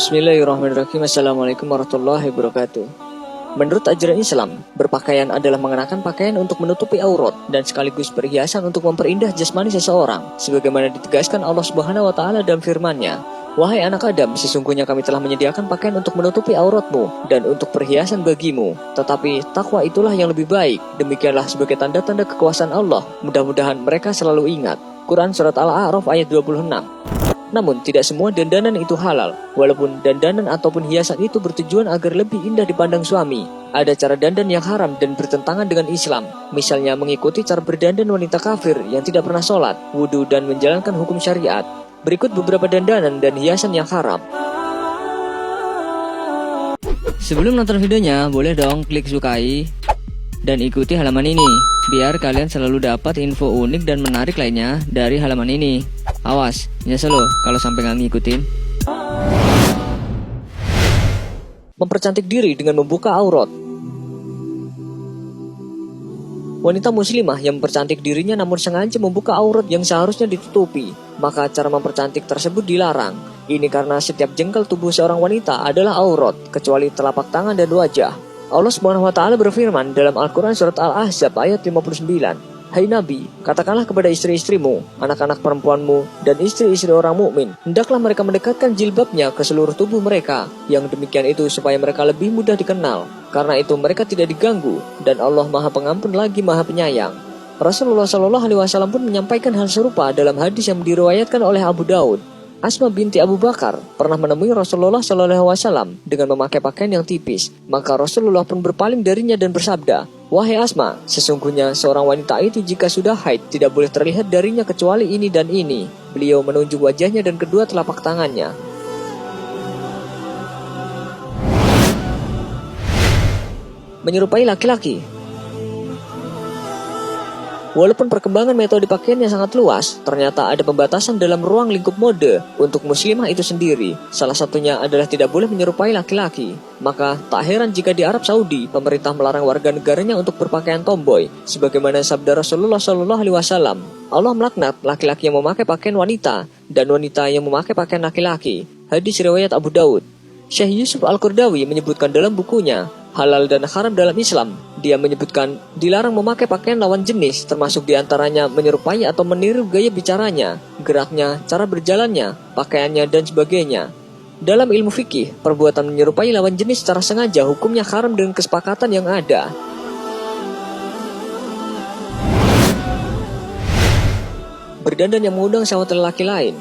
Bismillahirrahmanirrahim. Assalamualaikum warahmatullahi wabarakatuh. Menurut ajaran Islam, berpakaian adalah mengenakan pakaian untuk menutupi aurat dan sekaligus perhiasan untuk memperindah jasmani seseorang, sebagaimana ditegaskan Allah Subhanahu wa taala dalam firman-Nya, "Wahai anak Adam, sesungguhnya kami telah menyediakan pakaian untuk menutupi auratmu dan untuk perhiasan bagimu. Tetapi takwa itulah yang lebih baik. Demikianlah sebagai tanda-tanda kekuasaan Allah. Mudah-mudahan mereka selalu ingat." Quran Surat Al-A'raf ayat 26. Namun, tidak semua dandanan itu halal. Walaupun dandanan ataupun hiasan itu bertujuan agar lebih indah dipandang suami, ada cara dandan yang haram dan bertentangan dengan Islam. Misalnya, mengikuti cara berdandan wanita kafir yang tidak pernah sholat, wudhu, dan menjalankan hukum syariat. Berikut beberapa dandanan dan hiasan yang haram. Sebelum nonton videonya, boleh dong klik sukai dan ikuti halaman ini, biar kalian selalu dapat info unik dan menarik lainnya dari halaman ini. Awas, nyesel loh kalau sampai nggak ngikutin. Mempercantik diri dengan membuka aurat. Wanita muslimah yang mempercantik dirinya namun sengaja membuka aurat yang seharusnya ditutupi, maka cara mempercantik tersebut dilarang. Ini karena setiap jengkal tubuh seorang wanita adalah aurat, kecuali telapak tangan dan wajah. Allah Subhanahu wa taala berfirman dalam Al-Qur'an surat Al-Ahzab ayat 59. Hai Nabi, katakanlah kepada istri-istrimu, anak-anak perempuanmu, dan istri-istri orang mukmin, hendaklah mereka mendekatkan jilbabnya ke seluruh tubuh mereka. Yang demikian itu supaya mereka lebih mudah dikenal. Karena itu mereka tidak diganggu, dan Allah Maha Pengampun lagi Maha Penyayang. Rasulullah SAW pun menyampaikan hal serupa dalam hadis yang diriwayatkan oleh Abu Daud. Asma binti Abu Bakar pernah menemui Rasulullah SAW dengan memakai pakaian yang tipis. Maka Rasulullah pun berpaling darinya dan bersabda, "Wahai Asma, sesungguhnya seorang wanita itu jika sudah haid tidak boleh terlihat darinya kecuali ini dan ini." Beliau menunjuk wajahnya dan kedua telapak tangannya. Menyerupai laki-laki. Walaupun perkembangan metode pakaiannya sangat luas, ternyata ada pembatasan dalam ruang lingkup mode untuk muslimah itu sendiri. Salah satunya adalah tidak boleh menyerupai laki-laki. Maka tak heran jika di Arab Saudi, pemerintah melarang warga negaranya untuk berpakaian tomboy, sebagaimana sabda Rasulullah SAW. Allah melaknat laki-laki yang memakai pakaian wanita dan wanita yang memakai pakaian laki-laki. Hadis riwayat Abu Daud. Syekh Yusuf Al-Qaradawi menyebutkan dalam bukunya Halal dan Haram dalam Islam. Dia menyebutkan dilarang memakai pakaian lawan jenis, termasuk diantaranya menyerupai atau meniru gaya bicaranya, geraknya, cara berjalannya, pakaiannya, dan sebagainya. Dalam ilmu fikih, perbuatan menyerupai lawan jenis secara sengaja hukumnya haram dengan kesepakatan yang ada. Berdandan yang mengundang syahwat lelaki lain.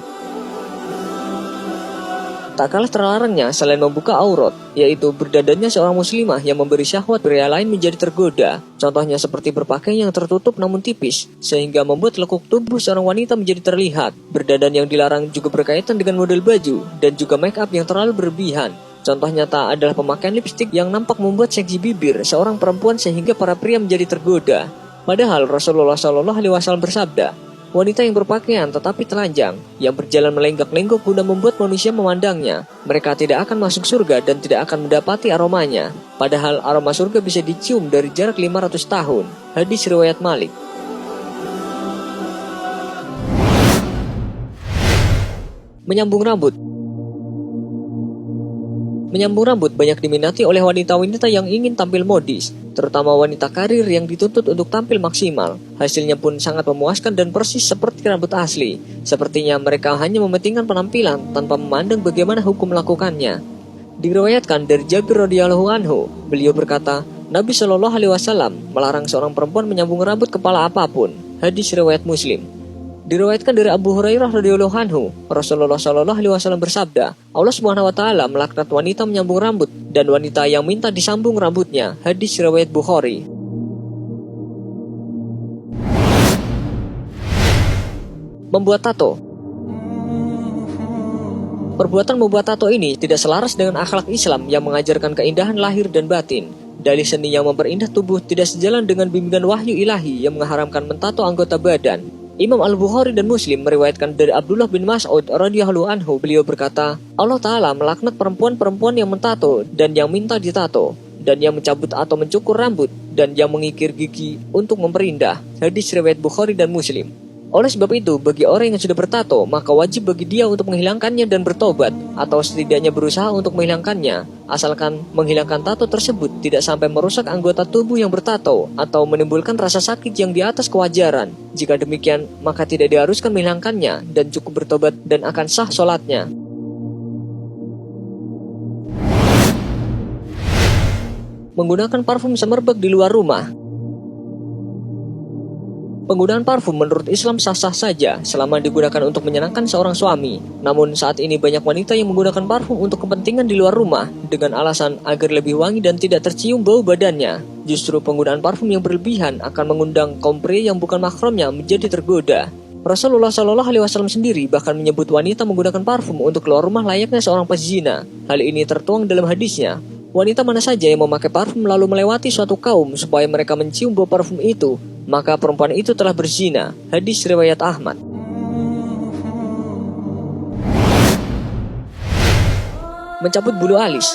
Tak kalah terlarangnya selain membuka aurat, yaitu berdandannya seorang muslimah yang memberi syahwat pria lain menjadi tergoda. Contohnya seperti berpakaian yang tertutup namun tipis, sehingga membuat lekuk tubuh seorang wanita menjadi terlihat. Berdandan yang dilarang juga berkaitan dengan model baju, dan juga make up yang terlalu berlebihan. Contoh nyata adalah pemakaian lipstik yang nampak membuat seksi bibir seorang perempuan sehingga para pria menjadi tergoda. Padahal Rasulullah SAW bersabda, "Wanita yang berpakaian tetapi telanjang, yang berjalan melenggak-lenggok guna membuat manusia memandangnya, mereka tidak akan masuk surga dan tidak akan mendapati aromanya. Padahal aroma surga bisa dicium dari jarak 500 tahun. Hadis riwayat Malik. Menyambung rambut. Menyambung rambut banyak diminati oleh wanita-wanita yang ingin tampil modis, terutama wanita karir yang dituntut untuk tampil maksimal. Hasilnya pun sangat memuaskan dan persis seperti rambut asli. Sepertinya mereka hanya mementingkan penampilan tanpa memandang bagaimana hukum melakukannya. Diriwayatkan dari Jabir radhiyallahu anhu, beliau berkata, Nabi SAW melarang seorang perempuan menyambung rambut kepala apapun. Hadis riwayat Muslim. Diriwayatkan dari Abu Hurairah radhiyallahu anhu, Rasulullah SAW bersabda, Allah Subhanahu wa taala melaknat wanita menyambung rambut dan wanita yang minta disambung rambutnya. Hadis riwayat Bukhari. Membuat tato. Perbuatan membuat tato ini tidak selaras dengan akhlak Islam yang mengajarkan keindahan lahir dan batin. Dalih seni yang memperindah tubuh tidak sejalan dengan bimbingan wahyu ilahi yang mengharamkan mentato anggota badan. Imam Al-Bukhari dan Muslim meriwayatkan dari Abdullah bin Mas'ud radhiyallahu anhu, beliau berkata, Allah Ta'ala melaknat perempuan-perempuan yang mentato dan yang minta ditato, dan yang mencabut atau mencukur rambut, dan yang mengikir gigi untuk memperindah. Hadis riwayat Bukhari dan Muslim. Oleh sebab itu, bagi orang yang sudah bertato, maka wajib bagi dia untuk menghilangkannya dan bertobat, atau setidaknya berusaha untuk menghilangkannya, asalkan menghilangkan tato tersebut tidak sampai merusak anggota tubuh yang bertato, atau menimbulkan rasa sakit yang di atas kewajaran. Jika demikian, maka tidak diharuskan menghilangkannya, dan cukup bertobat dan akan sah sholatnya. Menggunakan parfum semerbak di luar rumah. Penggunaan parfum menurut Islam sah-sah saja selama digunakan untuk menyenangkan seorang suami. Namun saat ini banyak wanita yang menggunakan parfum untuk kepentingan di luar rumah dengan alasan agar lebih wangi dan tidak tercium bau badannya. Justru penggunaan parfum yang berlebihan akan mengundang kaum pria yang bukan mahramnya menjadi tergoda. Rasulullah Shallallahu Alaihi Wasallam sendiri bahkan menyebut wanita menggunakan parfum untuk keluar rumah layaknya seorang pezina. Hal ini tertuang dalam hadisnya. Wanita mana saja yang memakai parfum lalu melewati suatu kaum supaya mereka mencium bau parfum itu, maka perempuan itu telah berzina. Hadis riwayat Ahmad. Mencabut bulu alis.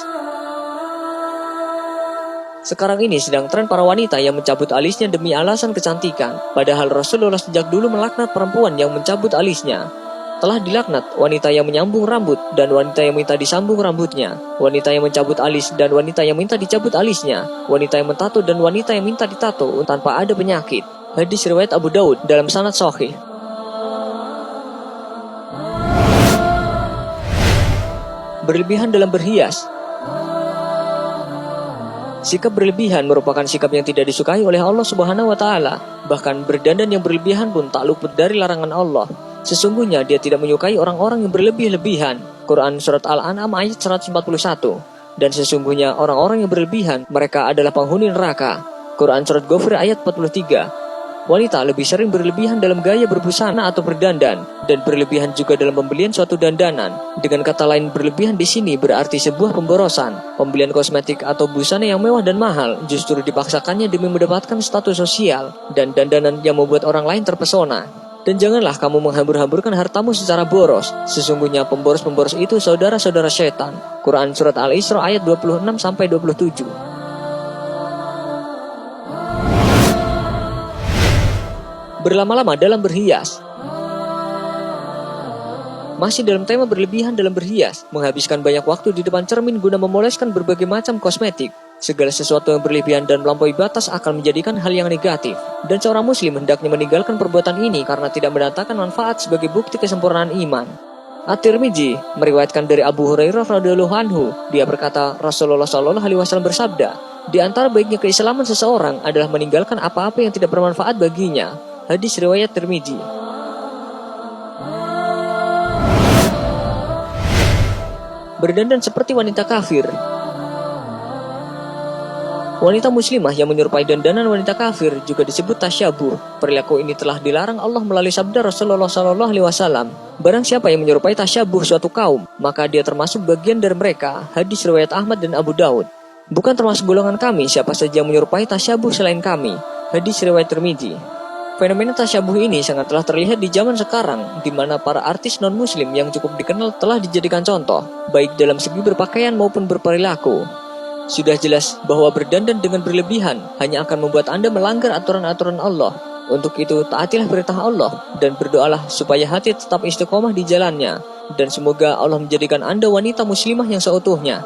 Sekarang ini sedang tren para wanita yang mencabut alisnya demi alasan kecantikan. Padahal Rasulullah sejak dulu melaknat perempuan yang mencabut alisnya. Telah dilaknat wanita yang menyambung rambut dan wanita yang minta disambung rambutnya, wanita yang mencabut alis dan wanita yang minta dicabut alisnya, wanita yang mentato dan wanita yang minta ditato tanpa ada penyakit. Hadis riwayat Abu Daud dalam sanad sahih. Berlebihan dalam berhias. Sikap berlebihan merupakan sikap yang tidak disukai oleh Allah Subhanahu wa taala. Bahkan berdandan yang berlebihan pun tak luput dari larangan Allah. Sesungguhnya dia tidak menyukai orang-orang yang berlebih-lebihan. Quran Surat Al-An'am ayat 141. Dan sesungguhnya orang-orang yang berlebihan, mereka adalah penghuni neraka. Quran Surat Ghafir ayat 43. Wanita lebih sering berlebihan dalam gaya berbusana atau berdandan, dan berlebihan juga dalam pembelian suatu dandanan. Dengan kata lain, berlebihan di sini berarti sebuah pemborosan. Pembelian kosmetik atau busana yang mewah dan mahal justru dipaksakannya demi mendapatkan status sosial, dan dandanan yang membuat orang lain terpesona. Dan janganlah kamu menghambur-hamburkan hartamu secara boros. Sesungguhnya pemboros-pemboros itu saudara-saudara setan. Quran Surat Al-Isra ayat 26-27. Berlama-lama dalam berhias. Masih dalam tema berlebihan dalam berhias, menghabiskan banyak waktu di depan cermin guna memoleskan berbagai macam kosmetik. Segala sesuatu yang berlebihan dan melampaui batas akan menjadikan hal yang negatif. Dan seorang muslim hendaknya meninggalkan perbuatan ini karena tidak mendatangkan manfaat sebagai bukti kesempurnaan iman. At-Tirmidzi meriwayatkan dari Abu Hurairah radhiyallahu anhu, dia berkata, Rasulullah Shallallahu Alaihi Wasallam bersabda, di antara baiknya keislaman seseorang adalah meninggalkan apa-apa yang tidak bermanfaat baginya. Hadis riwayat Tirmidzi. Berdandan seperti wanita kafir. Wanita muslimah yang menyerupai dandanan wanita kafir juga disebut tasyabuh. Perilaku ini telah dilarang Allah melalui sabda Rasulullah Shallallahu Alaihi Wasallam. Barang siapa yang menyerupai tasyabuh suatu kaum, maka dia termasuk bagian dari mereka. Hadis riwayat Ahmad dan Abu Daud. Bukan termasuk golongan kami siapa saja yang menyerupai tasyabuh selain kami. Hadis riwayat Tirmidzi. Fenomena tasyabuh ini sangatlah terlihat di zaman sekarang, di mana para artis non-muslim yang cukup dikenal telah dijadikan contoh, baik dalam segi berpakaian maupun berperilaku. Sudah jelas bahwa berdandan dengan berlebihan hanya akan membuat Anda melanggar aturan-aturan Allah. Untuk itu, taatilah perintah Allah dan berdoalah supaya hati tetap istiqomah di jalannya. Dan semoga Allah menjadikan Anda wanita muslimah yang seutuhnya.